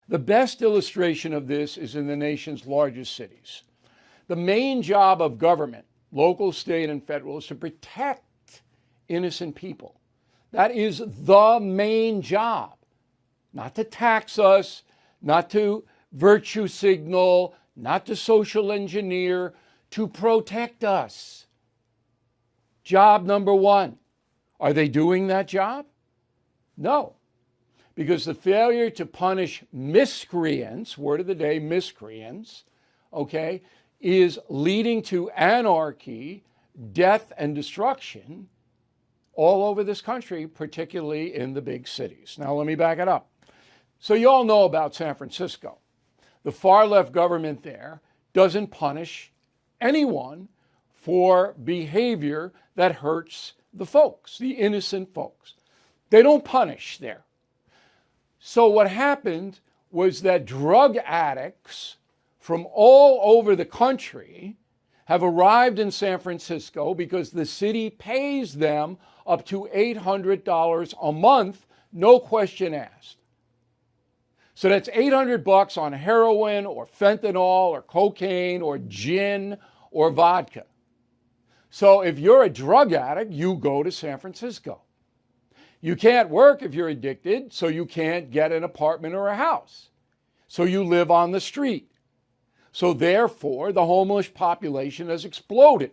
The best illustration of this is in the nation's largest cities. The main job of government, local, state, and federal, is to protect innocent people. That is the main job. Not to tax us, not to virtue signal, not to social engineer, to protect us. Job number one. Are they doing that job? No. Because the failure to punish miscreants, word of the day, miscreants, okay, is leading to anarchy, death, and destruction all over this country, particularly in the big cities. Now, let me back it up. So you all know about San Francisco. The far left government there doesn't punish anyone for behavior that hurts the folks, the innocent folks. They don't punish there. So what happened was that drug addicts from all over the country have arrived in San Francisco because the city pays them up to $800 a month, no question asked. So that's $800 on heroin or fentanyl or cocaine or gin or vodka. So if you're a drug addict, you go to San Francisco. You can't work if you're addicted, so you can't get an apartment or a house. So you live on the street. So therefore, the homeless population has exploded.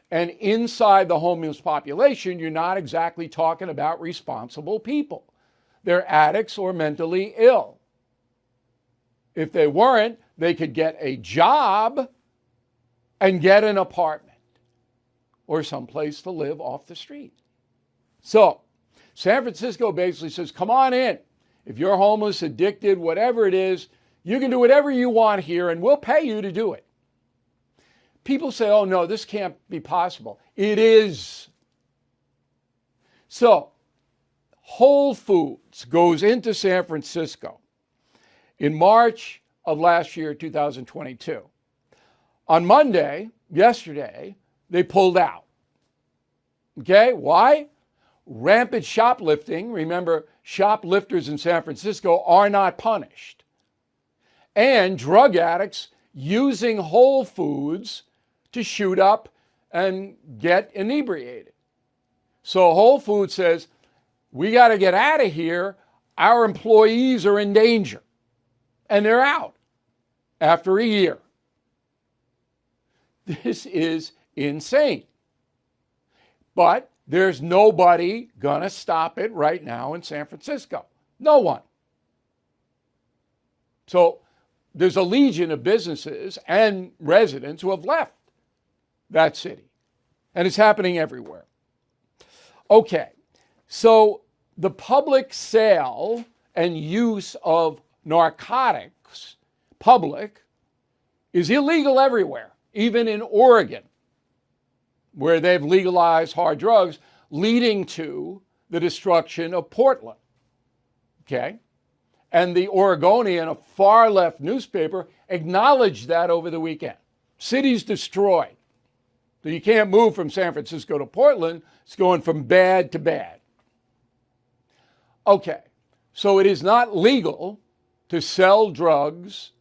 And inside the homeless population, you're not exactly talking about responsible people. They're addicts or mentally ill. If they weren't, they could get a job and get an apartment or someplace to live off the street. So San Francisco basically says, come on in. If you're homeless, addicted, whatever it is, you can do whatever you want here and we'll pay you to do it. People say, oh no, this can't be possible. It is. So Whole Foods goes into San Francisco in March of last year, 2022. On Monday, yesterday, they pulled out. Okay, why? Rampant shoplifting. Remember, shoplifters in San Francisco are not punished. And drug addicts using Whole Foods to shoot up and get inebriated. So Whole Foods says, we got to get out of here. Our employees are in danger. And they're out after a year. This is insane. But there's nobody going to stop it right now in San Francisco. No one. So there's a legion of businesses and residents who have left that city. And it's happening everywhere. Okay, so the public sale and use of narcotics, public, is illegal everywhere, even in Oregon, where they've legalized hard drugs, leading to the destruction of Portland. Okay? And the Oregonian, a far left newspaper, acknowledged that over the weekend. Cities destroyed. So you can't move from San Francisco to Portland. It's going from bad to bad. Okay, so it is not legal to sell drugs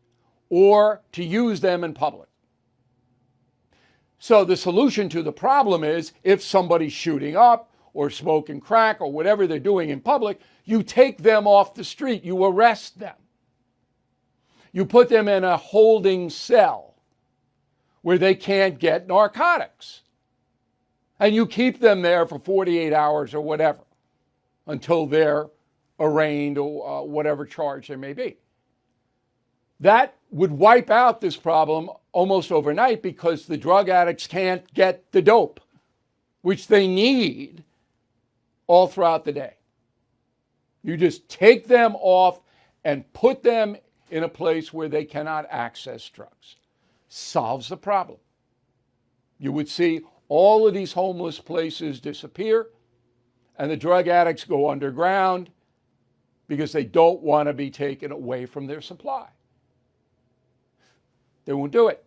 or to use them in public. So the solution to the problem is, if somebody's shooting up or smoking crack or whatever they're doing in public, you take them off the street, you arrest them. You put them in a holding cell where they can't get narcotics. And you keep them there for 48 hours or whatever until they're arraigned or whatever charge there may be. That would wipe out this problem almost overnight because the drug addicts can't get the dope, which they need all throughout the day. You just take them off and put them in a place where they cannot access drugs. Solves the problem. You would see all of these homeless places disappear and the drug addicts go underground because they don't want to be taken away from their supply. They won't do it.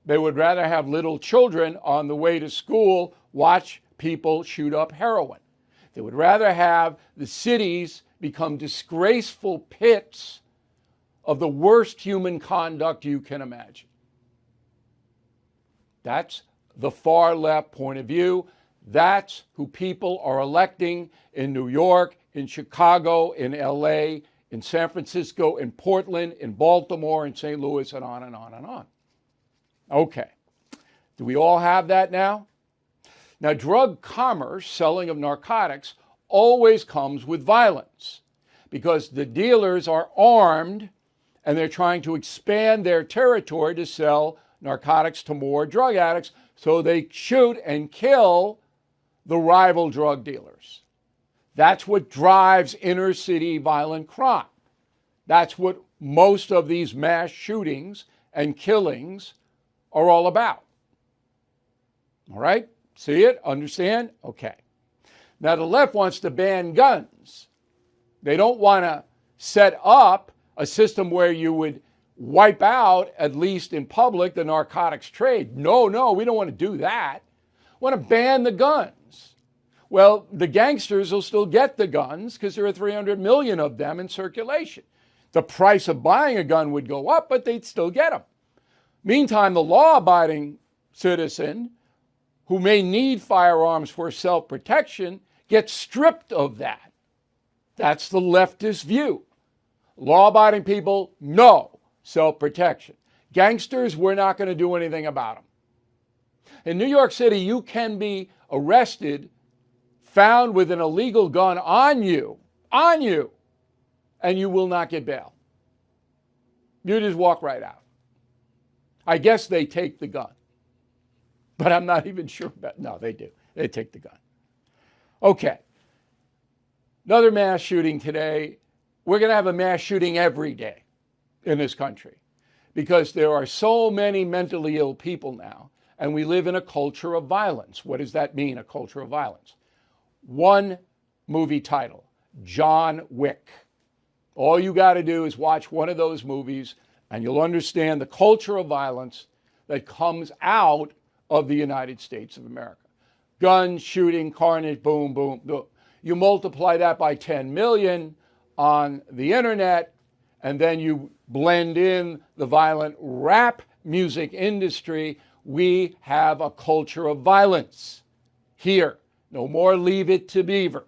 They would rather have little children on the way to school watch people shoot up heroin. They would rather have the cities become disgraceful pits of the worst human conduct you can imagine. That's the far left point of view. That's who people are electing in New York, in Chicago, in LA, in San Francisco, in Portland, in Baltimore, in St. Louis, and on and on and on. Okay. Do we all have that now? Now, drug commerce, selling of narcotics, always comes with violence because the dealers are armed and they're trying to expand their territory to sell narcotics to more drug addicts, so they shoot and kill the rival drug dealers. That's what drives inner city violent crime. That's what most of these mass shootings and killings are all about. All right? See it? Understand? Okay. Now, the left wants to ban guns. They don't want to set up a system where you would wipe out, at least in public, the narcotics trade. No, we don't want to do that. We want to ban the guns. Well, the gangsters will still get the guns because there are 300 million of them in circulation. The price of buying a gun would go up, but they'd still get them. Meantime, the law-abiding citizen who may need firearms for self-protection gets stripped of that. That's the leftist view. Law-abiding people, no self-protection. Gangsters, we're not going to do anything about them. In New York City, you can be arrested, found with an illegal gun on you, and you will not get bail. You just walk right out. I guess they take the gun, but I'm not even sure about. No, they do. They take the gun. Okay. Another mass shooting today. We're going to have a mass shooting every day in this country because there are so many mentally ill people now, and we live in a culture of violence. What does that mean, a culture of violence? One movie title, John Wick. All you got to do is watch one of those movies, and you'll understand the culture of violence that comes out of the United States of America. Guns, shooting, carnage, boom, boom, boom. You multiply that by 10 million on the internet, and then you blend in the violent rap music industry. We have a culture of violence here. No more Leave It to Beaver.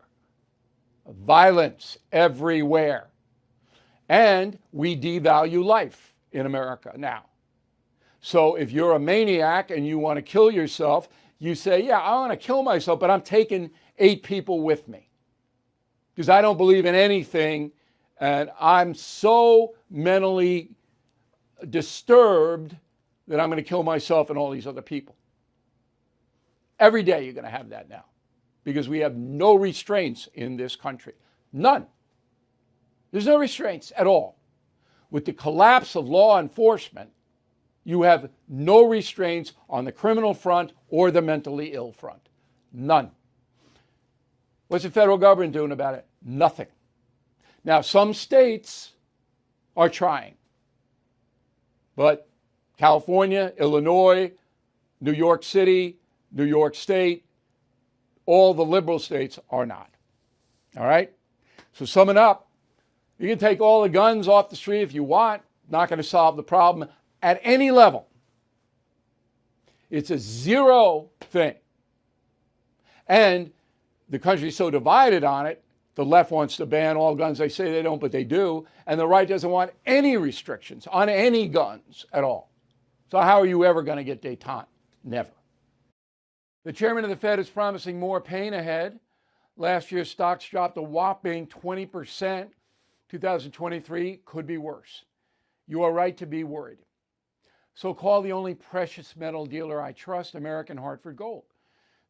Violence everywhere. And we devalue life in America now. So if you're a maniac and you want to kill yourself, you say, yeah, I want to kill myself, but I'm taking 8 people with me because I don't believe in anything and I'm so mentally disturbed that I'm going to kill myself and all these other people. Every day you're going to have that now because we have no restraints in this country. None. There's no restraints at all. With the collapse of law enforcement, you have no restraints on the criminal front or the mentally ill front. None. What's the federal government doing about it? Nothing. Now, some states are trying, but California, Illinois, New York City, New York State, all the liberal states are not. All right? So summing up, you can take all the guns off the street if you want. Not going to solve the problem at any level. It's a zero thing. And the country's so divided on it, the left wants to ban all guns. They say they don't, but they do. And the right doesn't want any restrictions on any guns at all. So how are you ever going to get détente? Never. The chairman of the Fed is promising more pain ahead. Last year, stocks dropped a whopping 20%. 2023 could be worse. You are right to be worried. So call the only precious metal dealer I trust, American Hartford Gold.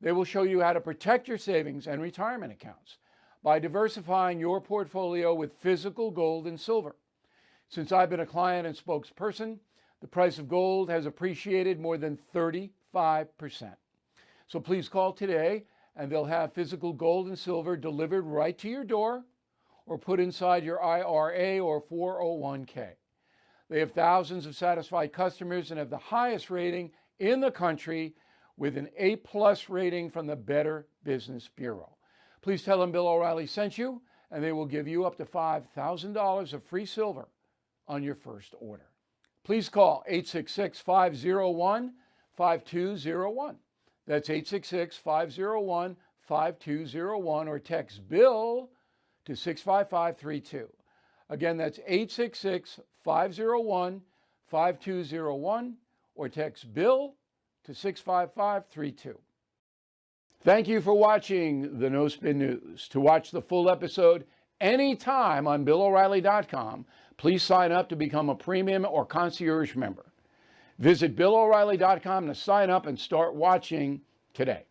They will show you how to protect your savings and retirement accounts by diversifying your portfolio with physical gold and silver. Since I've been a client and spokesperson, the price of gold has appreciated more than 35%. So please call today and they'll have physical gold and silver delivered right to your door or put inside your IRA or 401k. They have thousands of satisfied customers and have the highest rating in the country with an A+ rating from the Better Business Bureau. Please tell them Bill O'Reilly sent you and they will give you up to $5,000 of free silver on your first order. Please call 866-501-5201. That's 866-501-5201, or text BILL to 65532. Again, that's 866-501-5201, or text BILL to 65532. Thank you for watching the No Spin News. To watch the full episode anytime on BillO'Reilly.com, please sign up to become a premium or concierge member. Visit BillO'Reilly.com to sign up and start watching today.